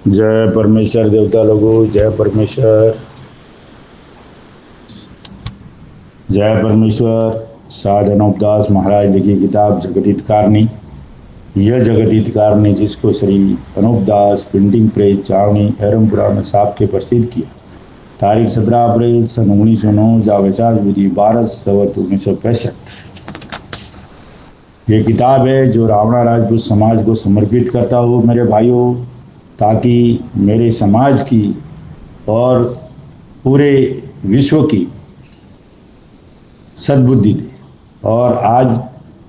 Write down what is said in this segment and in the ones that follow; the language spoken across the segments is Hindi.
जय परमेश्वर देवता लोगों, जय परमेश्वर, जय परमेश्वर। साध अनूपदास महाराज लिखी किताब जगत हितकारणी। यह जगत हितकारणी जिसको श्री अनूपदास प्रिंटिंग प्रेस चावनी एरमपुरा में साफ के प्रसिद्ध किया। तारीख 17 अप्रैल सन 1909 जावेसाज विधि 12 संवत 1965। ये किताब है जो रावणा राजपूत समाज को समर्पित करता हूँ मेरे भाइयों, ताकि मेरे समाज की और पूरे विश्व की सद्बुद्धि दे। और आज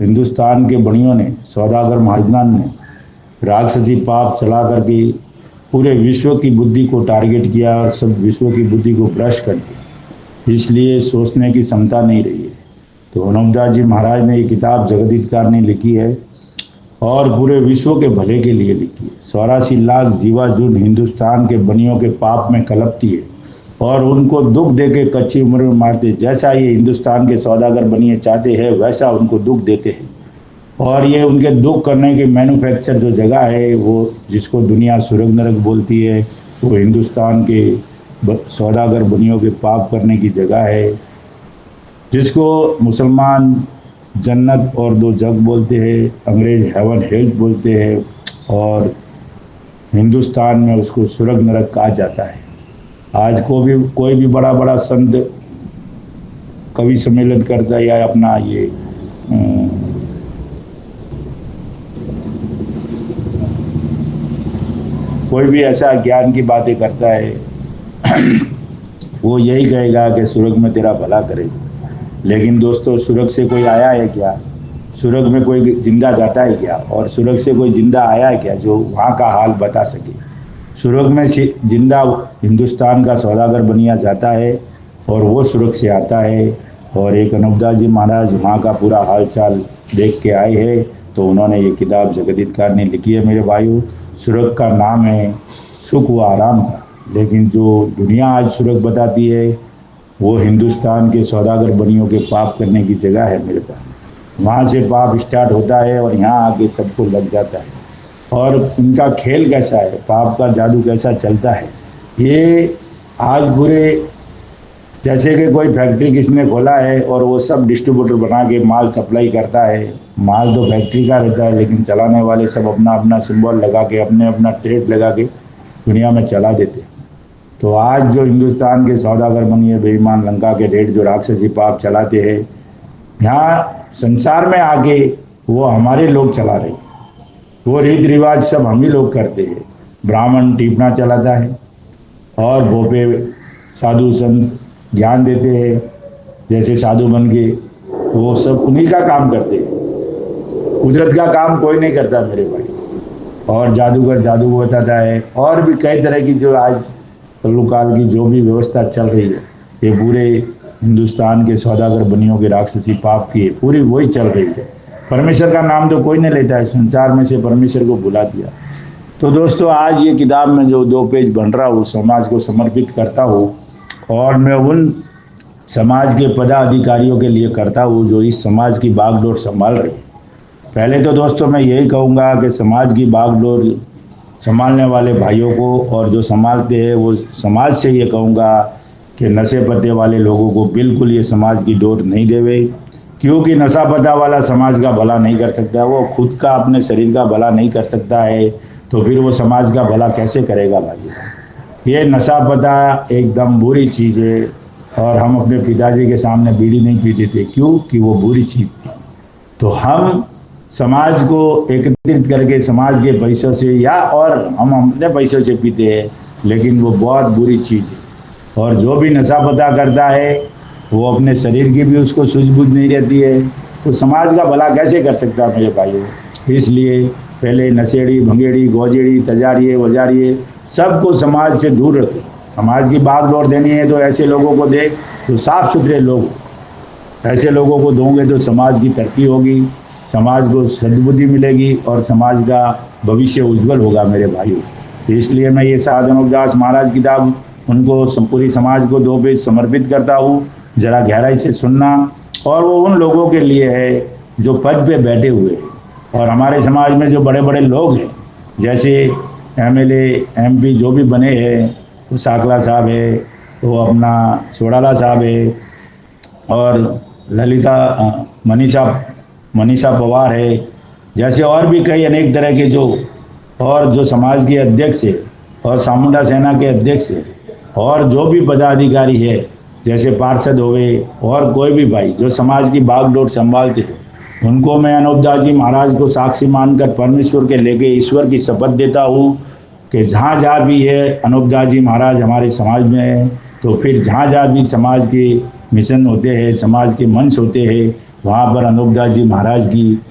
हिंदुस्तान के बड़ियों ने, सौदागर महाजनान ने राक्षसी पाप चला करके पूरे विश्व की बुद्धि को टारगेट किया और सब विश्व की बुद्धि को भ्रष्ट कर दिया। इसलिए सोचने की क्षमता नहीं रही है। तो अनूपदास जी महाराज ने ये किताब जगत हितकारणी लिखी है और पूरे विश्व के भले के लिए लिखी है। 84 लाख जीवाजून हिंदुस्तान के बनियों के पाप में कलपती है और उनको दुख देके कच्ची उम्र में मारते। जैसा ये हिंदुस्तान के सौदागर बनिए चाहते हैं वैसा उनको दुख देते हैं। और ये उनके दुख करने के मैन्युफैक्चर जो जगह है, वो जिसको दुनिया सुरग नरक बोलती है, वो हिंदुस्तान के सौदागर बनियों के पाप करने की जगह है, जिसको मुसलमान जन्नत और दो जग बोलते हैं, अंग्रेज हेवन हेल्थ बोलते हैं, और हिंदुस्तान में उसको सुरग नरक कहा जाता है। आज को भी कोई भी बड़ा बड़ा संत कवि सम्मेलन करता है या अपना ये कोई भी ऐसा ज्ञान की बातें करता है वो यही कहेगा कि सुरग में तेरा भला करेगा। लेकिन दोस्तों, सुरग से कोई आया है क्या? सुरग में कोई जिंदा जाता है क्या? और सुरग से कोई जिंदा आया है क्या जो वहाँ का हाल बता सके? सुरग में जिंदा हिंदुस्तान का सौदागर बनिया जाता है और वो सुरग से आता है। और एक अनूपदास जी महाराज वहाँ का पूरा हाल चाल देख के आए हैं, तो उन्होंने ये किताब जगत हितकारणी लिखी है मेरे भाइयों। सुरग का नाम है सुख व आराम का, लेकिन जो दुनिया आज सुरग बताती है वो हिंदुस्तान के सौदागर बनियों के पाप करने की जगह है मेरे पास। वहाँ से पाप स्टार्ट होता है और यहाँ आके सबको लग जाता है। और इनका खेल कैसा है, पाप का जादू कैसा चलता है, ये आज पूरे जैसे कि कोई फैक्ट्री किसने खोला है और वो सब डिस्ट्रीब्यूटर बना के माल सप्लाई करता है। माल तो फैक्ट्री का रहता है, लेकिन चलाने वाले सब अपना अपना सिंबल लगा के, अपने अपना ट्रेड लगा के दुनिया में चला देते। तो आज जो हिंदुस्तान के सौदागर बनिए बेईमान लंका के रेट जो राक्षसी पाप चलाते हैं, यहाँ संसार में आके वो हमारे लोग चला रहे। वो रीति रिवाज सब हम ही लोग करते हैं। ब्राह्मण टीपना चलाता है और भोपे साधु संत ज्ञान देते हैं, जैसे साधु बन के वो सब उन्हीं का काम करते हैं। कुदरत का काम कोई नहीं करता मेरे भाई। और जादूगर जादू को बताता है। और भी कई तरह की जो आज कल्लू काल की जो भी व्यवस्था चल रही है, ये पूरे हिंदुस्तान के सौदागर बनियों के राक्षसी पाप की पूरी वही चल रही है। परमेश्वर का नाम तो कोई नहीं लेता है, संसार में से परमेश्वर को भुला दिया। तो दोस्तों, आज ये किताब में जो 2 पेज बन रहा हूँ समाज को समर्पित करता हूँ, और मैं उन समाज के पदाधिकारियों के लिए करता हूँ जो इस समाज की बागडोर संभाल रही है। पहले तो दोस्तों मैं यही कहूँगा कि समाज की बागडोर संभालने वाले भाइयों को और जो संभालते हैं वो समाज से ये कहूँगा कि नशे पत्ते वाले लोगों को बिल्कुल ये समाज की डोर नहीं देवे, क्योंकि नशा पता वाला समाज का भला नहीं कर सकता। वो खुद का अपने शरीर का भला नहीं कर सकता है, तो फिर वो समाज का भला कैसे करेगा भाई? ये नशा पता एकदम बुरी चीज़ है। और हम अपने पिताजी के सामने बीड़ी नहीं पीते थे, क्यों कि वो बुरी चीज़ थी। तो हम समाज को एकत्रित करके समाज के पैसों से या और हम अपने पैसों से पीते हैं, लेकिन वो बहुत बुरी चीज़ है। और जो भी नशा पता करता है वो अपने शरीर की भी उसको सूझबूझ नहीं रहती है, तो समाज का भला कैसे कर सकता मेरे भाइयों? इसलिए पहले नशेड़ी भंगेड़ी गौजेड़ी तजारिए वजारिए सबको समाज से दूर रखें। समाज की बागडोर देनी है तो ऐसे लोगों को दे जो साफ सुथरे लोग, ऐसे लोगों को दोगे तो समाज की तरक्की होगी, समाज को सद्बुद्धि मिलेगी और समाज का भविष्य उज्जवल होगा मेरे भाइयों। इसलिए मैं ये साध अनूपदास महाराज किताब उनको पूरी समाज को 2 पेज समर्पित करता हूँ। जरा गहराई से सुनना। और वो उन लोगों के लिए है जो पद पे बैठे हुए हैं और हमारे समाज में जो बड़े बड़े लोग हैं, जैसे MLA MP जो भी बने हैं, तो साकला साहब है, तो अपना सोडाला साहब है, और ललिता मनीषा पवार है, जैसे और भी कई अनेक तरह के जो समाज के अध्यक्ष है और चामुंडा सेना के अध्यक्ष है, और जो भी पदाधिकारी है, जैसे पार्षद हुए और कोई भी भाई जो समाज की बागडोर संभालते हैं, उनको मैं अनूपदास जी महाराज को साक्षी मानकर परमेश्वर के लेके ईश्वर की शपथ देता हूँ कि जहाँ जहाँ भी है अनूपदास जी महाराज हमारे समाज में है, तो फिर जहाँ जहाँ भी समाज के मिशन होते हैं, समाज के मंच होते हैं, वहाँ पर अनूपदास जी महाराज की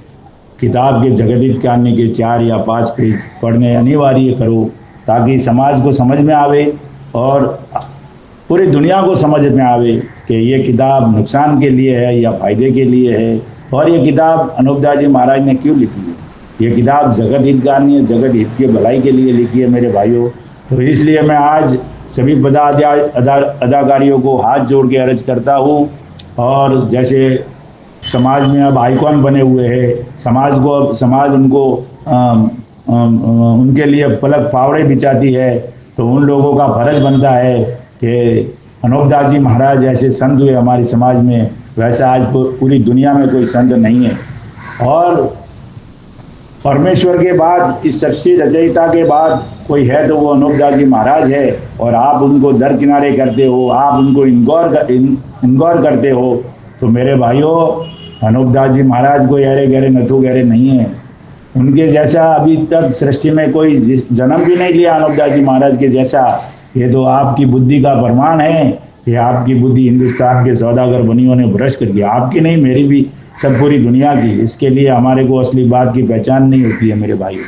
किताब के जगदीत कारणी के 4 या 5 पेज पढ़ने अनिवार्य करो, ताकि समाज को समझ में आवे और पूरी दुनिया को समझ में आवे कि ये किताब नुकसान के लिए है या फायदे के लिए है, और ये किताब अनूपदास जी महाराज ने क्यों लिखी है। ये किताब जगत हित कारणी है, जगत हित के भलाई के लिए लिखी है मेरे भाइयों। तो इसलिए मैं आज सभी अदाकारियों को हाथ जोड़ के अर्ज करता हूँ, और जैसे समाज में अब आइकॉन बने हुए हैं, समाज उनको उनके लिए पलक पावड़े बिछाती है, तो उन लोगों का फर्ज बनता है कि अनूपदास जी महाराज जैसे संत हुए हमारे समाज में, वैसा आज पूरी दुनिया में कोई संत नहीं है। और परमेश्वर के बाद, इस सृष्टि रचयिता के बाद कोई है तो वो अनूपदास जी महाराज है, और आप उनको दरकिनारे करते हो, आप उनको इनगौर करते हो। तो मेरे भाइयों, अनूपदास जी महाराज कोई अरे गहरे नथु गहरे नहीं है। उनके जैसा अभी तक सृष्टि में कोई जन्म भी नहीं लिया अनूपदास जी महाराज के जैसा। ये तो आपकी बुद्धि का प्रमाण है, ये आपकी बुद्धि हिंदुस्तान के सौदागर बनियों ने भ्रष्ट कर दिया, आपकी नहीं मेरी भी, सब पूरी दुनिया की। इसके लिए हमारे को असली बात की पहचान नहीं होती है मेरे भाइयों।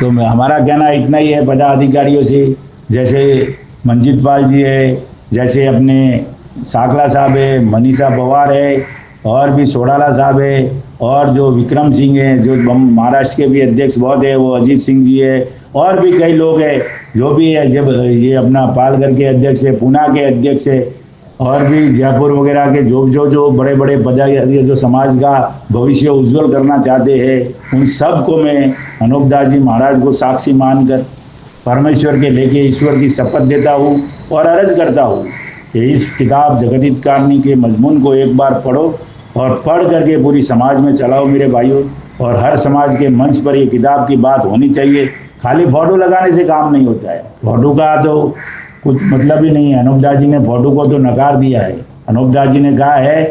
तो हमारा कहना इतना ही है पदाधिकारियों से, जैसे मंजीत पाल जी है, जैसे अपने साकला साहब है, मनीषा पवार है, और भी सोडाला साहब है, और जो विक्रम सिंह है, जो महाराष्ट्र के भी अध्यक्ष बहुत है, वो अजीत सिंह जी है, और भी कई लोग हैं जो भी है, जब ये अपना पालघर के अध्यक्ष है, पूना के अध्यक्ष है, और भी जयपुर वगैरह के जो बड़े बड़े पदाधिकारी जो समाज का भविष्य उज्जवल करना चाहते हैं, उन सब को मैं अनूपदास जी महाराज को साक्षी मानकर परमेश्वर के लेके ईश्वर की शपथ देता हूँ और अर्ज करता हूँ कि इस किताब जगदीत कारणी के मजमून को एक बार पढ़ो, और पढ़ करके पूरी समाज में चलाओ मेरे भाइयों। और हर समाज के मंच पर ये किताब की बात होनी चाहिए। खाली फोटो लगाने से काम नहीं होता है, फोटो का तो कुछ मतलब ही नहीं है। अनूपदास जी ने फोटो को तो नकार दिया है। अनूपदास जी ने कहा है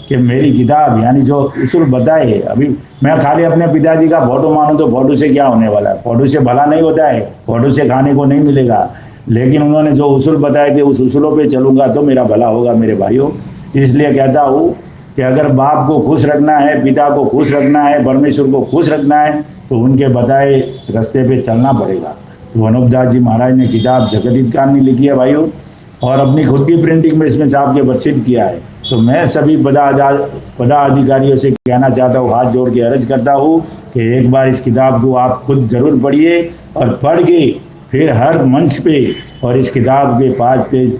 कि मेरी किताब यानी जो उसूल बताए है, अभी मैं खाली अपने पिताजी का फोटो मानूं तो फोटो से क्या होने वाला है, फोटो से भला नहीं होता है, फोटो से खाने को नहीं मिलेगा। लेकिन उन्होंने जो उसूल बताए थे उस उसूलों पे चलूंगा तो मेरा भला होगा मेरे भाइयों। इसलिए कहता हूँ कि अगर बाप को खुश रखना है, पिता को खुश रखना है, परमेश्वर को खुश रखना है, तो उनके बताए रास्ते पे चलना पड़ेगा। तो अनूपदास जी महाराज ने किताब जगदीत कारणी लिखी है भाइयों, और अपनी खुद की प्रिंटिंग में इसमें छाप के प्रसिद्ध किया है। तो मैं सभी पदाधिकारियों से कहना चाहता हूँ, हाथ जोड़ के अर्ज करता हूँ कि एक बार इस किताब को आप खुद जरूर पढ़िए, और पढ़ के फिर हर मंच पे और इस किताब के 5 पेज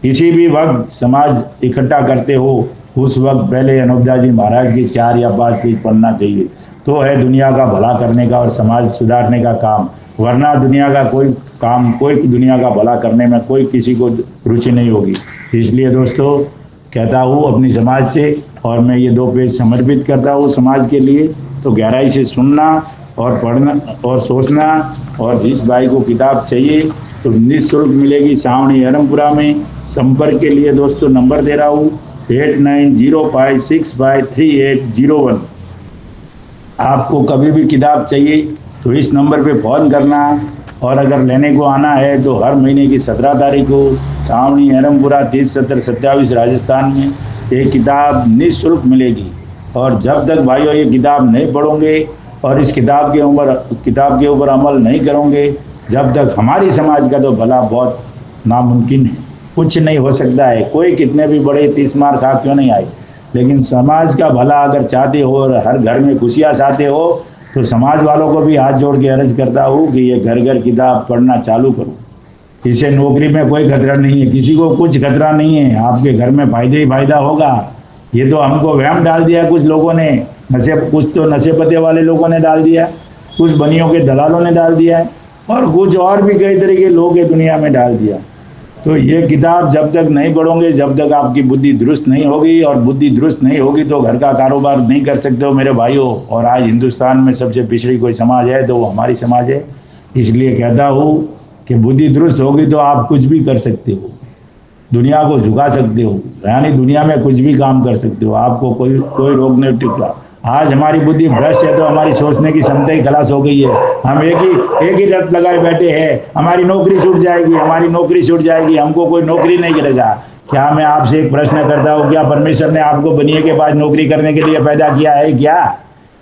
किसी भी वक्त समाज इकट्ठा करते हो उस वक्त पहले अनूपदास जी महाराज के 4 या 5 पेज पढ़ना चाहिए। तो है दुनिया का भला करने का और समाज सुधारने का काम। वरना दुनिया का कोई दुनिया का भला करने में कोई किसी को रुचि नहीं होगी। इसलिए दोस्तों कहता हूँ अपनी समाज से, और मैं ये 2 पेज समर्पित करता हूँ समाज के लिए। तो गहराई से सुनना और पढ़ना और सोचना, और जिस भाई को किताब चाहिए तो निःशुल्क मिलेगी छावनी हरमपुरा में। संपर्क के लिए दोस्तों नंबर दे रहा हूँ 8905653801। आपको कभी भी किताब चाहिए तो इस नंबर पे फ़ोन करना, और अगर लेने को आना है तो हर महीने की 17 तारीख को छावनी हरमपुरा 307027 राजस्थान में एक किताब निःशुल्क मिलेगी। और जब तक भाइयों ये किताब नहीं पढ़ोगे और इस किताब के ऊपर अमल नहीं करोगे, जब तक हमारी समाज का तो भला बहुत नामुमकिन है, कुछ नहीं हो सकता है। कोई कितने भी बड़े 30 मार खा क्यों नहीं आए, लेकिन समाज का भला अगर चाहते हो और हर घर में खुशियाँ चाहते हो तो समाज वालों को भी हाथ जोड़ के अर्ज करता हूँ कि ये घर घर किताब पढ़ना चालू करो। इसे नौकरी में कोई खतरा नहीं है, किसी को कुछ खतरा नहीं है, आपके घर में फायदे ही फायदा होगा। ये तो हमको वहम डाल दिया कुछ लोगों ने, कुछ तो नशे पते वाले लोगों ने डाल दिया, कुछ बनियों के दलालों ने डाल दिया है और कुछ और भी कई तरह के लोग ये दुनिया में डाल दिया। तो ये किताब जब तक नहीं पढ़ोगे, जब तक आपकी बुद्धि दुरुस्त नहीं होगी, और बुद्धि दुरुस्त नहीं होगी तो घर का कारोबार नहीं कर सकते हो मेरे भाइयों। और आज हिंदुस्तान में सबसे पिछड़ी कोई समाज है तो वो हमारी समाज है। इसलिए कहता हूँ कि बुद्धि दुरुस्त होगी तो आप कुछ भी कर सकते हो, दुनिया को झुका सकते हो, यानी दुनिया में कुछ भी काम कर सकते हो, आपको कोई रोक नहीं टिकता। आज हमारी बुद्धि भ्रष्ट है तो हमारी सोचने की क्षमता ही खलास हो गई है। हम एक ही रट लगाए बैठे हैं, हमारी नौकरी छूट जाएगी, हमारी नौकरी छूट जाएगी, हमको कोई नौकरी नहीं करेगा। क्या मैं आपसे एक प्रश्न करता हूँ, क्या परमेश्वर ने आपको बनिए के पास नौकरी करने के लिए पैदा किया है क्या?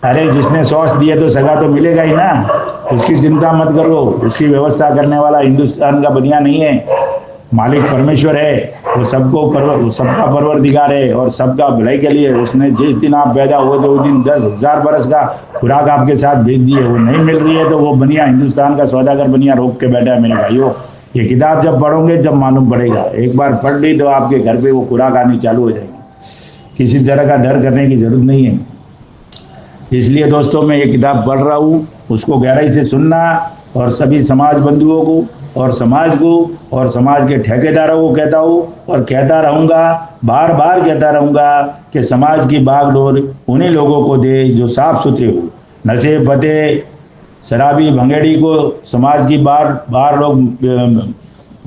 अरे जिसने सॉस दिए तो सगा तो मिलेगा ही ना, उसकी चिंता मत करो। उसकी व्यवस्था करने वाला हिंदुस्तान का बनिया नहीं है, मालिक परमेश्वर है। वो सबका परवरदिगार है और सबका भलाई के लिए उसने जिस दिन आप पैदा हुए थे उस दिन 10,000 बरस का खुराक आपके साथ भेज दिए। वो नहीं मिल रही है तो वो बनिया, हिंदुस्तान का सौदागर बनिया रोक के बैठा है मेरे भाइयों। ये किताब जब पढ़ोगे जब मालूम पड़ेगा। एक बार पढ़ ली तो आपके घर पे वो खुराक आनी चालू हो जाएगी, किसी तरह का डर करने की जरूरत नहीं है। इसलिए दोस्तों मैं ये किताब पढ़ रहा हूँ, उसको गहराई से सुनना, और सभी समाज बंधुओं को और समाज को और समाज के ठेकेदारों को कहता हूँ और कहता रहूँगा, बार बार कहता रहूँगा कि समाज की बागडोर उन्हीं लोगों को दे जो साफ सुथरे हो। नशे पते शराबी भंगेड़ी को समाज की बार लोग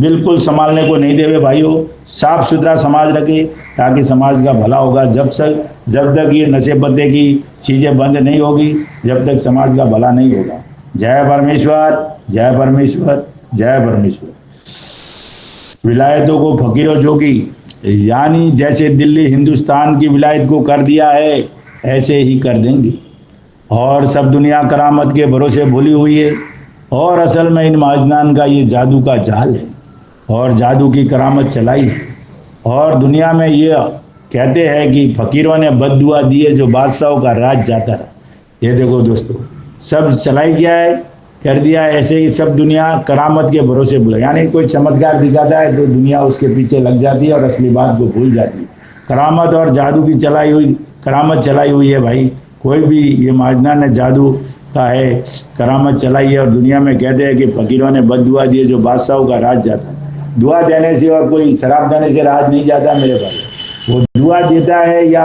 बिल्कुल संभालने को नहीं देवे भाइयों। साफ सुथरा समाज रखे ताकि समाज का भला होगा। जब तक ये नशे पत्ते की चीज़ें बंद नहीं होगी, जब तक समाज का भला नहीं होगा। जय परमेश्वर, जय परमेश्वर, जय परमेश्वर। विलायतों को फकीरों जोगी, यानी जैसे दिल्ली हिंदुस्तान की विलायत को कर दिया है ऐसे ही कर देंगे। और सब दुनिया करामत के भरोसे भूली हुई है, और असल में इन माजनान का ये जादू का जाल है और जादू की करामत चलाई है। और दुनिया में ये कहते हैं कि फकीरों ने बद्दुआ दिए जो बादशाहों का राज जाता रहा। ये देखो दोस्तों, सब चलाई जाए कर दिया, ऐसे ही सब दुनिया करामत के भरोसे भूल, यानी कोई चमत्कार दिखाता है तो दुनिया उसके पीछे लग जाती है और असली बात को भूल जाती है। करामत और जादू की करामत चलाई हुई है भाई। कोई भी ये माजना ने जादू का है, करामत चलाई है। और दुनिया में कहते हैं कि फकीरों ने बद्दुआ दिए जो बादशाहों का राज जाता। दुआ देने से और कोई शराब देने से राज नहीं जाता मेरे भाई। वो दुआ देता है या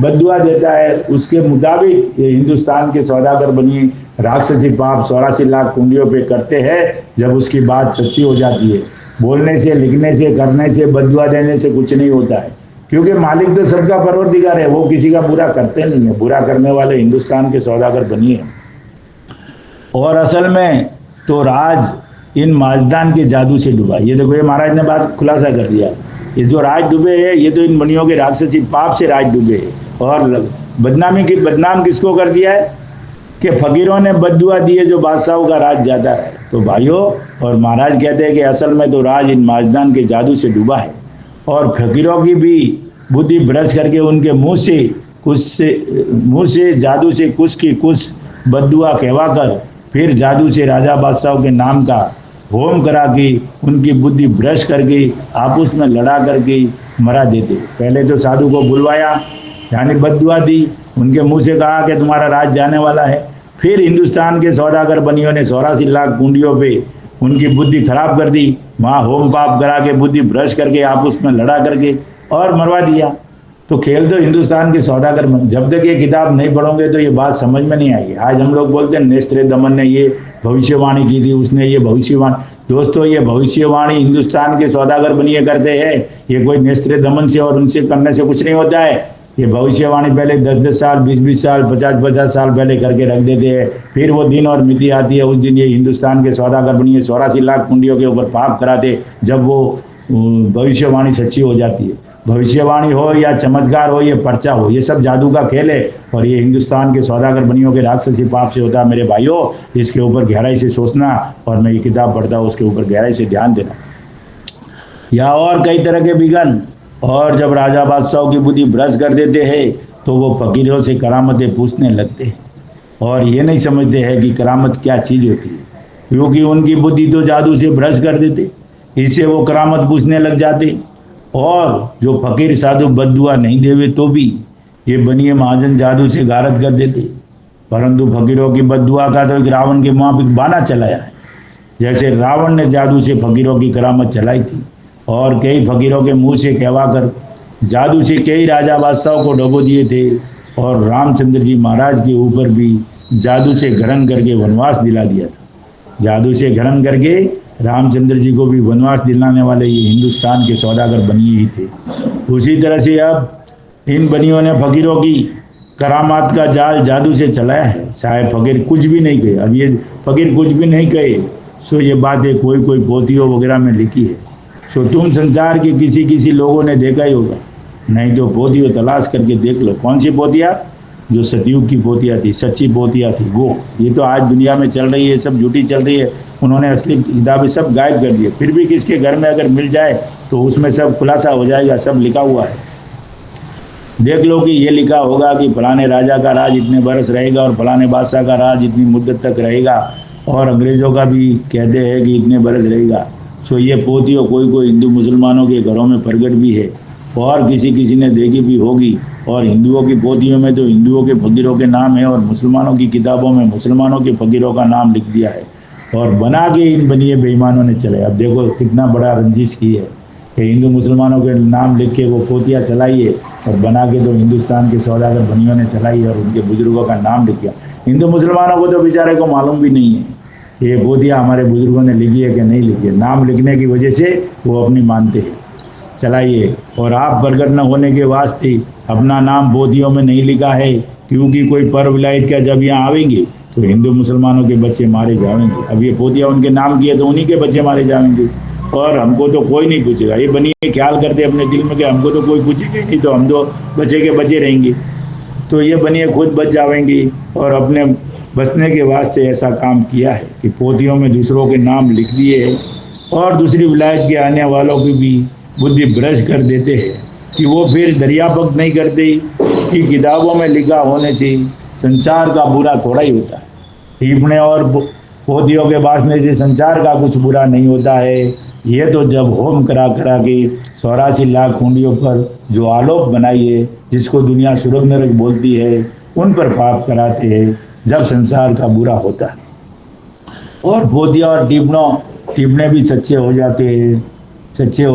बद्दुआ देता है, उसके मुताबिक ये हिंदुस्तान के सौदागर बनिए राक्षसी पाप 84 लाख कुंडियों पे करते हैं। जब उसकी बात सच्ची हो जाती है, बोलने से, लिखने से, करने से, बद्दुआ देने से कुछ नहीं होता है, क्योंकि मालिक तो सबका परवरदिगार है। वो किसी का बुरा करते नहीं है। बुरा करने वाले हिंदुस्तान के सौदागर बनिए। और असल में तो राज इन माजदान के जादू से डूबा। ये देखो, ये महाराज ने बात खुलासा कर दिया। ये जो राज डूबे है ये तो इन बनियों के राक्षसी पाप से राज डूबे है। और बदनाम किसको कर दिया है कि फकीरों ने बद्दुआ दिए जो बादशाहों का राज जाता है। तो भाइयों, और महाराज कहते हैं कि असल में तो राज इन माजदान के जादू से डूबा है। और फकीरों की भी बुद्धि भ्रष्ट करके उनके मुंह से जादू से कुछ की कुछ बद्दुआ कहवा कर फिर जादू से राजा बादशाहों के नाम का होम करा के उनकी बुद्धि भ्रष्ट करके आपस में लड़ा करके मरा देते। पहले तो साधु को बुलवाया, यानी बद्दुआ दी, उनके मुंह से कहा कि तुम्हारा राज जाने वाला है। फिर हिंदुस्तान के सौदागर बनियों ने 84 लाख कुंडियों पे उनकी बुद्धि खराब कर दी, वहाँ होम पाप करा के बुद्धि भ्रष्ट करके आपस में लड़ा करके और मरवा दिया। तो खेल तो हिंदुस्तान के सौदागर में। जब तक ये किताब नहीं पढ़ोगे तो ये बात समझ में नहीं आएगी। आज हम लोग बोलते हैं नेस्त्रे दमन ने ये भविष्यवाणी की थी, उसने ये भविष्यवाणी। दोस्तों, ये भविष्यवाणी हिंदुस्तान के सौदागर बनिए करते हैं। ये कोई नेस्त्रे दमन से और उनसे करने से कुछ नहीं होता है। ये भविष्यवाणी पहले 10-10 साल, 20-20 साल, 50-50 सासाल पहले करके रख देते हैं। फिर वो दिन और मिति आती है, उस दिन ये हिंदुस्तान के सौदागर बनिए 84 लाख कुंडियों के ऊपर पाप कराते, जब वो भविष्यवाणी सच्ची हो जाती है। भविष्यवाणी हो या चमत्कार हो, ये पर्चा हो, ये सब जादू का खेल है। और ये हिंदुस्तान के सौदागर बनियों के राक्षसी पाप से होता है मेरे भाइयों। इसके ऊपर गहराई से सोचना, और मैं ये किताब पढ़ता हूँ उसके ऊपर गहराई से ध्यान देना। या और कई तरह के विघन, और जब राजा बादशाहों की बुद्धि भ्रष्ट कर देते हैं तो वो फकीरों से करामतें पूछने लगते हैं, और ये नहीं समझते हैं कि करामत क्या चीज़ होती है, क्योंकि उनकी बुद्धि तो जादू से भ्रष्ट कर देते। इससे वो करामत पूछने लग जाते। और जो फकीर साधु बद्दुआ नहीं देवे तो भी ये बनिए महाजन जादू से गारत कर देते। परंतु फकीरों की बद्दुआ का तो एक रावण के मुआफिक बाना चलाया है। जैसे रावण ने जादू से फकीरों की करामत चलाई थी और कई फकीरों के मुंह से कहवा कर जादू से कई राजा बादशाहों को डबो दिए थे, और रामचंद्र जी महाराज के ऊपर भी जादू से ग्रहण करके वनवास दिला दिया था। जादू से ग्रहण करके रामचंद्र जी को भी वनवास दिलाने वाले ये हिंदुस्तान के सौदागर बनिए ही थे। उसी तरह से अब इन बनियों ने फकीरों की करामात का जाल जादू से चलाया है। शायद फकीर कुछ भी नहीं कहे, अब ये फकीर कुछ भी नहीं कहे सो ये बातें कोई कोई पोथियों वगैरह में लिखी है। सो तुम संसार के किसी किसी लोगों ने देखा ही होगा, नहीं तो पोथियों तलाश करके देख लो। कौन सी पोथियाँ? जो सतयुग की पोथियाँ थी, सच्ची पोथियाँ थी वो। ये तो आज दुनिया में चल रही है, सब झूठी चल रही है। उन्होंने असली किताबें सब गायब कर दिए, फिर भी किसके घर में अगर मिल जाए तो उसमें सब खुलासा हो जाएगा, सब लिखा हुआ है। देख लो कि ये लिखा होगा कि फलाने राजा का राज इतने बरस रहेगा और फलाने बादशाह का राज इतनी मुद्दत तक रहेगा, और अंग्रेज़ों का भी कहते हैं कि इतने बरस रहेगा। सो ये पोथियों कोई कोई हिंदू मुसलमानों के घरों में प्रगट भी है और किसी किसी ने देखी भी होगी। और हिंदुओं की पोथियों में तो हिंदुओं के फकीरों के नाम है और मुसलमानों की किताबों में मुसलमानों के फकीरों का नाम लिख दिया है और बना के इन बनिए बेईमानों ने चले। अब देखो कितना बड़ा रंजिश की है कि हिंदू मुसलमानों के नाम लिख के वो पोथियाँ चलाइए और बना के तो हिंदुस्तान के सौदागर बनियों ने चलाई और उनके बुजुर्गों का नाम लिख दिया। हिंदू मुसलमानों को तो बेचारे को मालूम भी नहीं है ये पोथियाँ हमारे बुजुर्गों ने लिखी है कि नहीं लिखी है। नाम लिखने की वजह से वो अपनी मानते हैं, चलाइए। और आप प्रगट न होने के वास्ते अपना नाम पोथियों में नहीं लिखा है, क्योंकि कोई पर्व विलायत का जब यहाँ आवेंगे तो हिंदू मुसलमानों के बच्चे मारे जाएंगे। अब ये पोथियाँ उनके नाम की है तो उन्हीं के बच्चे मारे जाएंगे और हमको तो कोई नहीं पूछेगा। ये बनिए ख्याल करते अपने दिल में कि हमको तो कोई पूछेगा ही नहीं, तो हम तो बचे के बचे रहेंगे। तो ये बनिए खुद बच जाएंगे और अपने बचने के वास्ते ऐसा काम किया है कि पोथियों में दूसरों के नाम लिख दिए हैं और दूसरी विलायत के आने वालों की भी बुद्धि भ्रष्ट कर देते हैं कि वो फिर दरियापक नहीं करते कि किताबों में लिखा होने से संसार का बुरा थोड़ा ही होता है। टीपने और पोथियों के बांटने से संसार का कुछ बुरा नहीं होता है। ये तो जब होम करा करा के 84 लाख कुंडियों पर जो आलोक बनाई है, जिसको दुनिया सुरग नरक बोलती है, उन पर पाप कराते हैं जब संसार का बुरा होता है। और पोथिया और टीपने भी सच्चे हो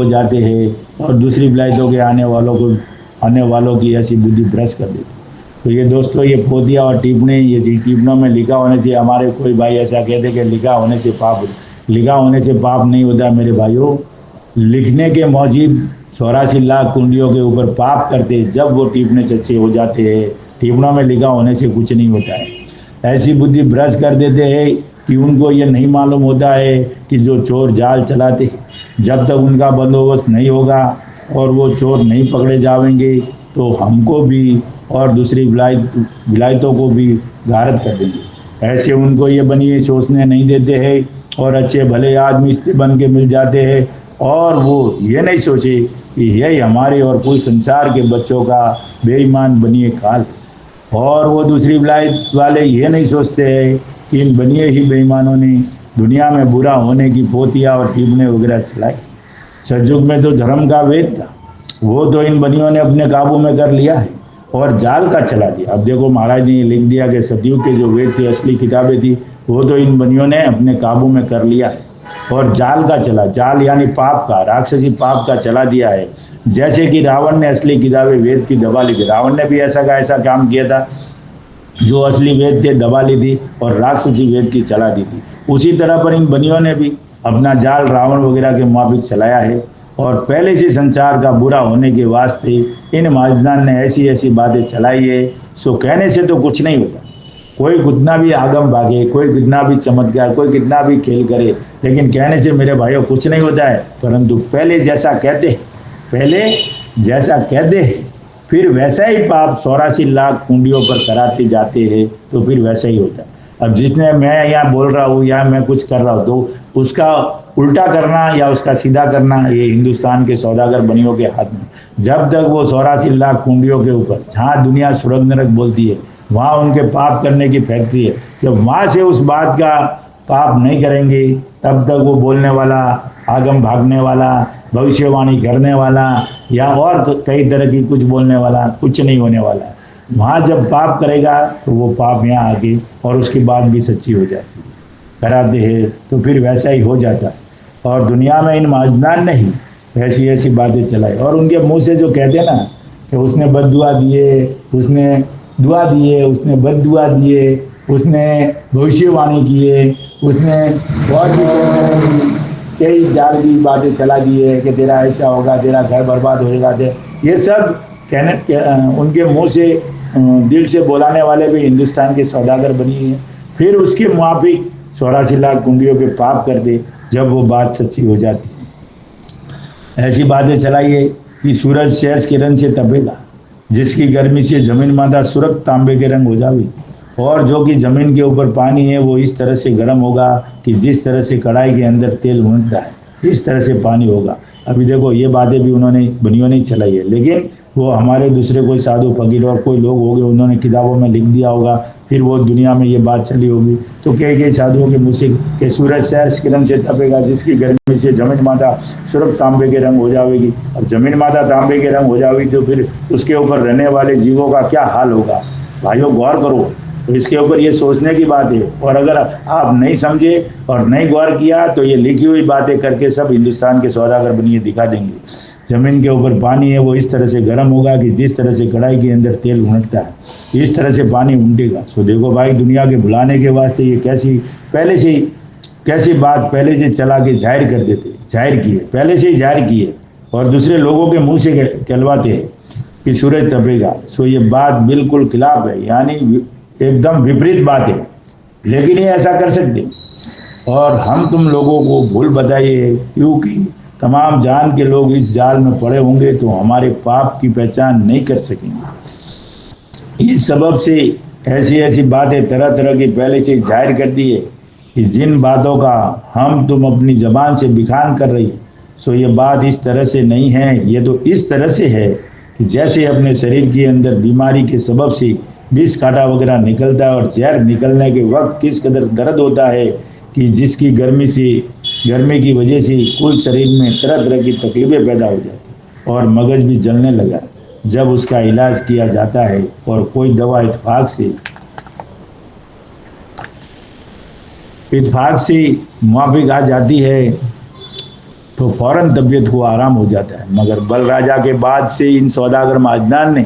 जाते हैं और दूसरी विलायतों के आने वालों की ऐसी बुद्धि भ्रष्ट कर देती। तो ये दोस्तों, ये पोथिया और टीपने, ये टीपनों में लिखा होने से हमारे कोई भाई ऐसा कहते कि लिखा होने से पाप नहीं होता। मेरे भाइयों, लिखने के मौजूद 84 लाख कुंडियों के ऊपर पाप करते जब वो टीपने सच्चे हो जाते हैं। टीपनों में लिखा होने से कुछ नहीं होता है। ऐसी बुद्धि भ्रष्ट कर देते हैं कि उनको ये नहीं मालूम होता है कि जो चोर जाल चलाते जब तक उनका बंदोबस्त नहीं होगा और वो चोर नहीं पकड़े जाएंगे तो हमको भी और दूसरी विलायतों को भी गारत कर देंगे। ऐसे उनको ये बनिए सोचने नहीं देते हैं और अच्छे भले आदमी इससे बन के मिल जाते हैं और वो ये नहीं सोचे कि यही हमारे और कुल संसार के बच्चों का बेईमान बनिए काल है। और वो दूसरी विलायत वाले ये नहीं सोचते हैं कि इन बनिए ही बेईमानों ने दुनिया में बुरा होने की पोथियाँ और टीपने वगैरह चलाई। सतयुग में तो धर्म का वेद था, वो तो इन बनियों ने अपने काबू में कर लिया है और जाल का चला दिया। अब देखो, महाराज ने लिख दिया कि सतयुग के जो वेद थे, असली किताबें थी, वो तो इन बनियों ने अपने काबू में कर लिया है और जाल का चला, जाल यानी पाप का, राक्षसी पाप का चला दिया है। जैसे कि रावण ने असली किताबें वेद की दबा ली थी, रावण ने भी ऐसा काम किया था, जो असली वेद थे दबा ली थी और राक्षसी वेद की चला दी थी। उसी तरह पर इन बनियों ने भी अपना जाल रावण वगैरह के मुताबिक चलाया है और पहले से संसार का बुरा होने के वास्ते इन महाजनान ने ऐसी ऐसी बातें चलाई है। सो कहने से तो कुछ नहीं होता। कोई कितना भी आगम भागे, कोई कितना भी चमत्कार, कोई कितना भी खेल करे, लेकिन कहने से मेरे भाइयों कुछ नहीं होता है। परंतु पहले जैसा कहते हैं फिर वैसा ही पाप 84 लाख कुंडियों पर कराते जाते हैं तो फिर वैसा ही होता है। अब जिसने मैं यहाँ बोल रहा हूँ या मैं कुछ कर रहा हूँ तो उसका उल्टा करना या उसका सीधा करना ये हिंदुस्तान के सौदागर बनियों के हाथ में। जब तक वो 84 लाख कुंडियों के ऊपर, जहाँ दुनिया स्वर्ग नरक बोलती है, वहाँ उनके पाप करने की फैक्ट्री है। जब वहाँ से उस बात का पाप नहीं करेंगे तब तक वो बोलने वाला, आगम भागने वाला, भविष्यवाणी करने वाला या और कई तरह की कुछ बोलने वाला कुछ नहीं होने वाला है। वहाँ जब पाप करेगा तो वो पाप यहाँ आके और उसकी बात भी सच्ची हो जाती है, कराते हैं तो फिर वैसा ही हो जाता है। और दुनिया में इन माजदान ने ही ऐसी ऐसी बातें चलाई, और उनके मुंह से जो कहते हैं ना कि उसने बद्दुआ दिए, उसने दुआ दिए, उसने बद्दुआ दिए, उसने भविष्यवाणी किए, उसने और भी कई जाल की बातें चला दी है कि तेरा ऐसा होगा, तेरा घर बर्बाद हो जाएगा। ये सब कहने उनके मुंह से दिल से बोलाने वाले भी हिंदुस्तान के सौदागर बनी है। फिर उसके मुआफिक 84 लाख कुंडियों पे पाप कर दे जब वो बात सच्ची हो जाती है। ऐसी बातें चलाइए कि सूरज सहज किरण से तपेगा, जिसकी गर्मी से जमीन मादा सुरख तांबे के रंग हो जाएगी, और जो कि जमीन के ऊपर पानी है वो इस तरह से गर्म होगा कि जिस तरह से कढ़ाई के अंदर तेल उमड़ता है इस तरह से पानी होगा। अभी देखो ये बातें भी उन्होंने बनियों ने चलाई है, लेकिन वो हमारे दूसरे कोई साधु फकीर और कोई लोग हो गए, उन्होंने किताबों में लिख दिया होगा, फिर वो दुनिया में ये बात चली होगी। तो कई साधुओं के मुँह से कि सूरज सहज किरण से तपेगा, जिसकी गर्मी से जमीन माता सुरख तांबे के रंग हो जाएगी। अब जमीन माता तांबे के रंग हो जाएगी तो फिर उसके ऊपर रहने वाले जीवों का क्या हाल होगा। भाइयों गौर करो, तो इसके ऊपर ये सोचने की बात है। और अगर आप नहीं समझे और नहीं गौर किया तो ये लिखी हुई बातें करके सब हिंदुस्तान के सौदागर बनिए दिखा देंगे। जमीन के ऊपर पानी है वो इस तरह से गर्म होगा कि जिस तरह से कढ़ाई के अंदर तेल उमड़ता है इस तरह से पानी उमटेगा। सो देखो भाई, दुनिया के भुलाने के वास्ते ये कैसी बात पहले से चला के जाहिर कर देते, जाहिर किए, पहले से ही जाहिर किए और दूसरे लोगों के मुंह से कहलवाते हैं कि सूरज तपेगा। सो ये बात बिल्कुल खिलाफ है, यानी एकदम विपरीत बात है, लेकिन ये ऐसा कर सकते। और हम तुम लोगों को भूल बताइए, क्योंकि तमाम जान के लोग इस जाल में पड़े होंगे तो हमारे पाप की पहचान नहीं कर सकेंगे। इस सबब से ऐसी ऐसी बातें तरह तरह की पहले से जाहिर कर दी है कि जिन बातों का हम तुम अपनी जबान से बिखान कर रही, सो ये बात इस तरह से नहीं है। ये तो इस तरह से है कि जैसे अपने शरीर के अंदर बीमारी के सबब से विष कांटा वगैरह निकलता है और जहर निकलने के वक्त किस कदर दर्द होता है कि जिसकी गर्मी की वजह से कुल शरीर में तरह तरह की तकलीफें पैदा हो जाती और मगज भी जलने लगा। जब उसका इलाज किया जाता है और कोई दवा इत्तेफाक से मुआफिक आ जाती है तो फौरन तबीयत को आराम हो जाता है। मगर बल राजा के बाद से इन सौदागर माजदान ने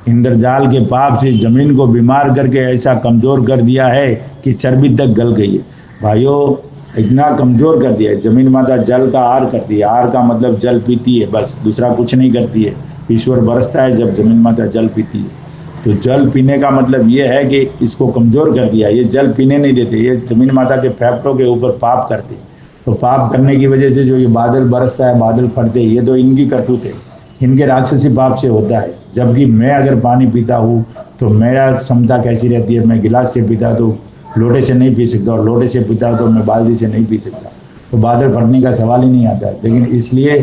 इंद्रजाल के पाप से जमीन को बीमार करके ऐसा कमज़ोर कर दिया है कि चर्बी तक गल गई है। भाइयों, इतना कमज़ोर कर दिया है, जमीन माता जल का आर कर दिया। आर का मतलब जल पीती है, बस दूसरा कुछ नहीं करती है। ईश्वर बरसता है जब जमीन माता जल पीती है। तो जल पीने का मतलब ये है कि इसको कमज़ोर कर दिया। ये जल पीने नहीं देते, ये जमीन माता के फेफड़ों के ऊपर पाप करते। तो पाप करने की वजह से जो ये बादल बरसता है, बादल फटते, ये तो इनकी करतूत है, इनके राक्षसी पाप से होता है। जबकि मैं अगर पानी पीता हूँ तो मेरा क्षमता कैसी रहती है, मैं गिलास से पीता तो लोटे से नहीं पी सकता, और लोटे से पीता तो मैं बाल्टी से नहीं पी सकता। तो बादल फटने का सवाल ही नहीं आता। लेकिन इसलिए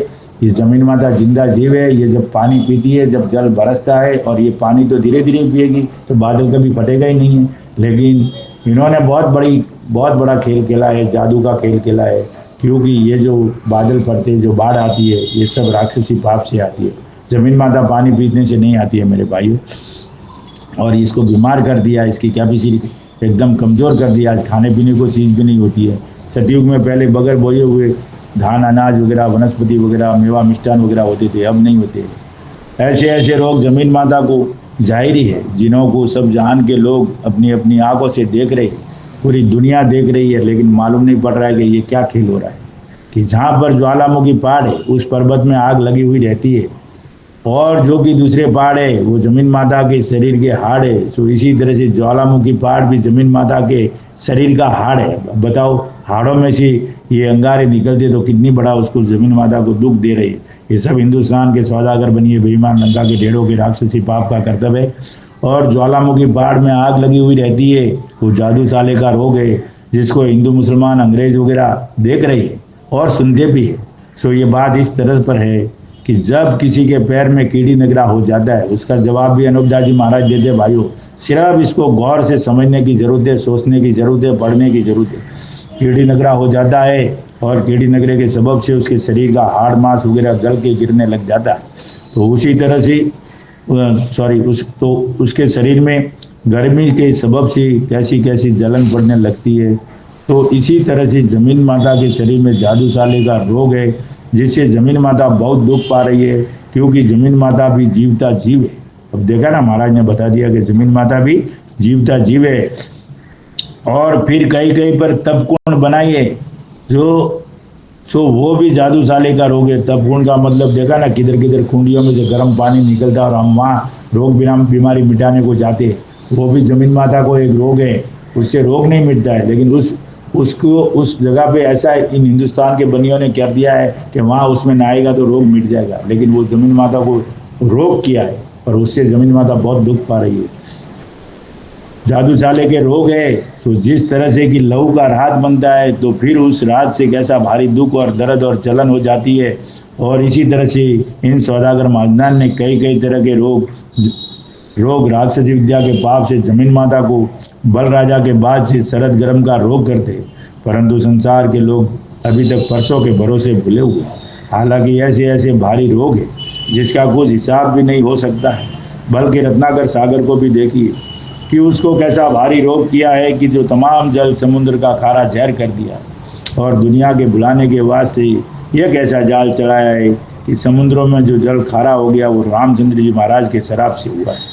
ये जमीन माता जिंदा जीव है। ये जब पानी पीती है, जब जल बरसता है, और ये पानी तो धीरे धीरे पिएगी तो बादल कभी फटेगा ही नहीं है। लेकिन इन्होंने बहुत बड़ा खेल खेला है, जादू का खेल खेला है। क्योंकि ये जो बादल फटते, जो बाढ़ आती है, ये सब राक्षसी पाप से आती है। जमीन माता पानी पीने से नहीं आती है मेरे भाइयों। और इसको बीमार कर दिया, इसकी कैपेसिटी एकदम कमज़ोर कर दिया। आज खाने पीने को चीज़ भी नहीं होती है। सतयुग में पहले बगैर बोए हुए धान, अनाज वगैरह, वनस्पति वगैरह, मेवा मिष्ठान वगैरह होते थे, अब नहीं होते। ऐसे ऐसे रोग जमीन माता को जाहिर है, जिन्हों को सब जहान के लोग अपनी अपनी आंखों से देख रहे हैं, पूरी दुनिया देख रही है, लेकिन मालूम नहीं पड़ रहा है कि ये क्या खेल हो रहा है। कि जहाँ पर ज्वालामुखी पहाड़ है उस पर्वत में आग लगी हुई रहती है, और जो कि दूसरे पहाड़ है वो जमीन माता के शरीर के हाड़ है। सो इसी तरह से ज्वालामुखी पहाड़ भी जमीन माता के शरीर का हाड़ है। बताओ, हाड़ों में से ये अंगारे निकलते तो कितनी बड़ा उसको जमीन माता को दुख दे रही है। ये सब हिंदुस्तान के सौदागर बनिए बेईमान लंका के ढेरों के राक्षसी पाप का कर्तव्य है। और ज्वालामुखी पहाड़ में आग लगी हुई रहती है, वो जादू साले का रोग है, जिसको हिंदू मुसलमान अंग्रेज वगैरह देख रहे हैं और सुनते भी है। सो ये बात इस तरह पर है कि जब किसी के पैर में कीड़ी नगरा हो जाता है, उसका जवाब भी अनूपदास जी महाराज देते। भाइयों, सिर्फ इसको गौर से समझने की ज़रूरत है, सोचने की ज़रूरत है, पढ़ने की ज़रूरत है। कीड़ी नगरा हो जाता है और कीड़ी नगरे के सबब से उसके शरीर का हाड़ मांस वगैरह गल के गिरने लग जाता है। तो उसी तरह से सॉरी उस तो उसके शरीर में गर्मी के सबब से कैसी कैसी जलन पड़ने लगती है। तो इसी तरह से जमीन माता के शरीर में जादू साले का रोग है, जिससे जमीन माता बहुत दुख पा रही है, क्योंकि जमीन माता भी जीवता जीव है। अब देखा ना, महाराज ने बता दिया कि जमीन माता भी जीवता जीव है। और फिर कहीं कहीं पर तप कुंड बनाइए, जो सो वो भी जादू साले का रोग है। तप कुंड का मतलब देखा ना, किधर किधर कुंडियों में से गर्म पानी निकलता है और हम वहाँ रोग बीमारी मिटाने को जाते हैं। वो भी जमीन माता को एक रोग है, उससे रोग नहीं मिटता है। लेकिन उसको उस जगह पे ऐसा इन हिंदुस्तान के बनियों ने कर दिया है कि वहाँ उसमें नहाएगा तो रोग मिट जाएगा, लेकिन वो जमीन माता को रोग किया है और उससे जमीन माता बहुत दुख पा रही है। जादू साले के रोग है, तो जिस तरह से कि लहू का राहत बनता है, तो फिर उस राहत से कैसा भारी दुख और दर्द और जलन हो जाती है। और इसी तरह से इन सौदागर महाजनान ने कई कई तरह के रोग राक्षसी विद्या के पाप से जमीन माता को बल राजा के बाद से शरद गर्म का रोग करते, परंतु संसार के लोग अभी तक परसों के भरोसे भूले हुए। हालांकि ऐसे ऐसे भारी रोग है जिसका कुछ हिसाब भी नहीं हो सकता है। बल्कि रत्नाकर सागर को भी देखिए कि उसको कैसा भारी रोग किया है कि जो तमाम जल समुद्र का खारा जहर कर दिया, और दुनिया के बुलाने के वास्ते यह कैसा जाल चढ़ाया है कि समुद्रों में जो जल खारा हो गया वो रामचंद्र जी महाराज के शराब से हुआ है।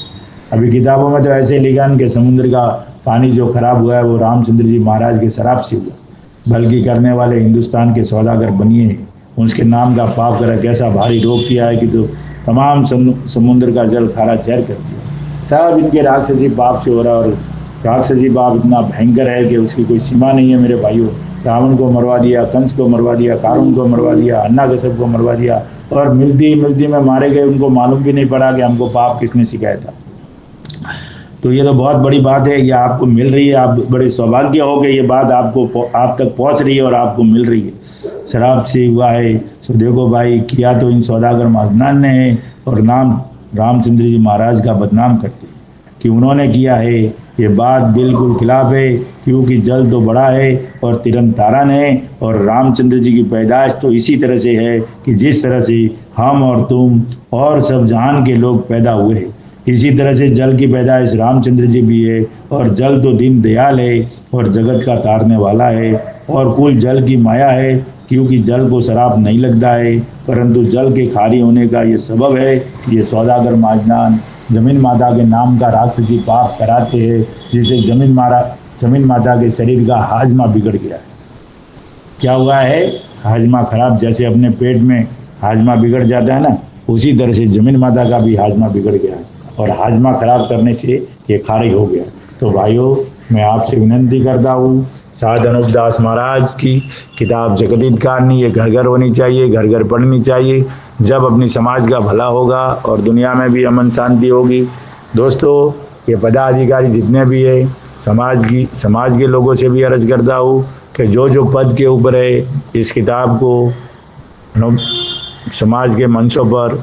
अभी किताबों में तो ऐसे लिखा कि समुद्र का पानी जो खराब हुआ है वो रामचंद्र जी महाराज के शराब से हुआ। बल्कि करने वाले हिंदुस्तान के सौदागर बनिए हैं, उसके नाम का पाप कर कैसा भारी रोग किया है कि तो तमाम समुद्र का जल खारा जहर कर दिया। सब इनके राक्षसी पाप से हो रहा है, और राक्षसी पाप इतना भयंकर है कि उसकी कोई सीमा नहीं है मेरे भाइयों। रावण को मरवा दिया, कंस को मरवा दिया, कारुण को मरवा दिया, अन्नाकश्यप को मरवा दिया, और मिलती में मारे गए। उनको मालूम भी नहीं पड़ा कि हमको पाप किसने सिखाया था। तो ये तो बहुत बड़ी बात है, ये आपको मिल रही है। आप बड़े सौभाग्य हो गए, ये बात आप तक पहुंच रही है और आपको मिल रही है। शराब से हुआ है, सो देखो भाई, किया तो इन सौदागर महाजनान ने है, और नाम रामचंद्र जी महाराज का बदनाम करते हैं कि उन्होंने किया है। ये बात बिल्कुल खिलाफ है, क्योंकि जल तो बड़ा है और तिरन तारन है, और रामचंद्र जी की पैदाइश तो इसी तरह से है कि जिस तरह से हम और तुम और सब जहान के लोग पैदा हुए हैं, इसी तरह से जल की पैदाइश रामचंद्र जी भी है। और जल तो दीन दयाल है और जगत का तारने वाला है, और कुल जल की माया है, क्योंकि जल को शराब नहीं लगता है, परंतु जल के खारी होने का ये सबब है। ये सौदागर महाजनान जमीन माता के नाम का राक्षसी पाप कराते हैं, जिससे जमीन माता के शरीर का हाजमा बिगड़ गया है। क्या हुआ है? हाजमा खराब, जैसे अपने पेट में हाजमा बिगड़ जाता है ना, उसी तरह से जमीन माता का भी हाजमा बिगड़ गया है, और हाजमा खराब करने से ये खारिज हो गया। तो भाइयों, मैं आपसे विनंती करता हूँ, साध अनुपदास महाराज की किताब जगदीत कारणी ये घर घर होनी चाहिए, घर घर पढ़नी चाहिए। जब अपनी समाज का भला होगा और दुनिया में भी अमन शांति होगी। दोस्तों, ये पदाधिकारी जितने भी है, समाज के लोगों से भी अर्ज करता हूँ कि जो पद के ऊपर है, इस किताब को समाज के मंचों पर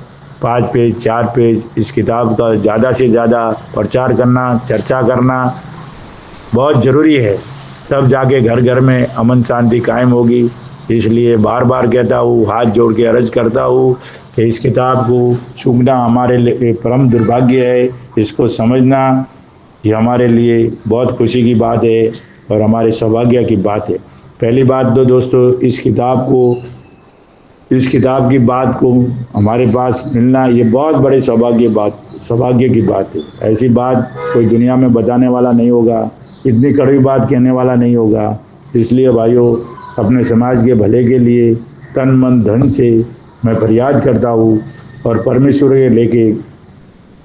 5 पेज 4 पेज इस किताब का ज़्यादा से ज़्यादा प्रचार करना, चर्चा करना बहुत ज़रूरी है। तब जाके घर घर में अमन शांति कायम होगी। इसलिए बार बार कहता हूँ, हाथ जोड़ के अर्ज करता हूँ कि इस किताब को चूकना हमारे लिए परम दुर्भाग्य है। इसको समझना ये हमारे लिए बहुत खुशी की बात है और हमारे सौभाग्य की बात है। पहली बात तो दोस्तों, इस किताब की बात को हमारे पास मिलना ये बहुत बड़े सौभाग्य की बात है। ऐसी बात कोई दुनिया में बताने वाला नहीं होगा, इतनी कड़वी बात कहने वाला नहीं होगा। इसलिए भाइयों, अपने समाज के भले के लिए तन मन धन से मैं फरियाद करता हूँ, और परमेश्वर के लेके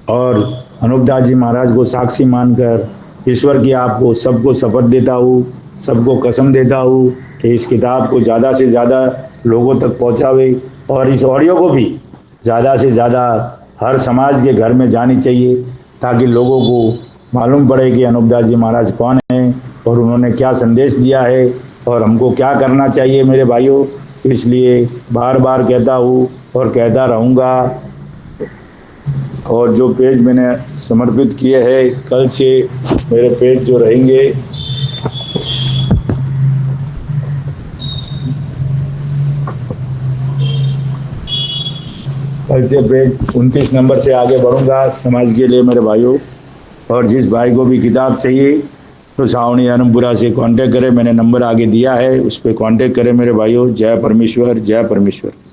और अनुपदास जी महाराज को साक्षी मानकर ईश्वर की आपको सबको शपथ देता हूँ, सबको कसम देता हूँ कि इस किताब को ज़्यादा से ज़्यादा लोगों तक पहुँचावे, और इस ऑडियो को भी ज़्यादा से ज़्यादा हर समाज के घर में जानी चाहिए, ताकि लोगों को मालूम पड़े कि अनुपदास जी महाराज कौन हैं और उन्होंने क्या संदेश दिया है और हमको क्या करना चाहिए मेरे भाइयों। इसलिए बार बार कहता हूँ और कहता रहूँगा। और जो पेज मैंने समर्पित किए हैं, कल से मेरे पेज जो रहेंगे कल से पेज 29 नंबर से आगे बढ़ूंगा समाज के लिए मेरे भाइयों। और जिस भाई को भी किताब चाहिए तो सावणी आनमपुरा से कांटेक्ट करें, मैंने नंबर आगे दिया है, उस पर कांटेक्ट करें मेरे भाइयों। जय परमेश्वर, जय परमेश्वर।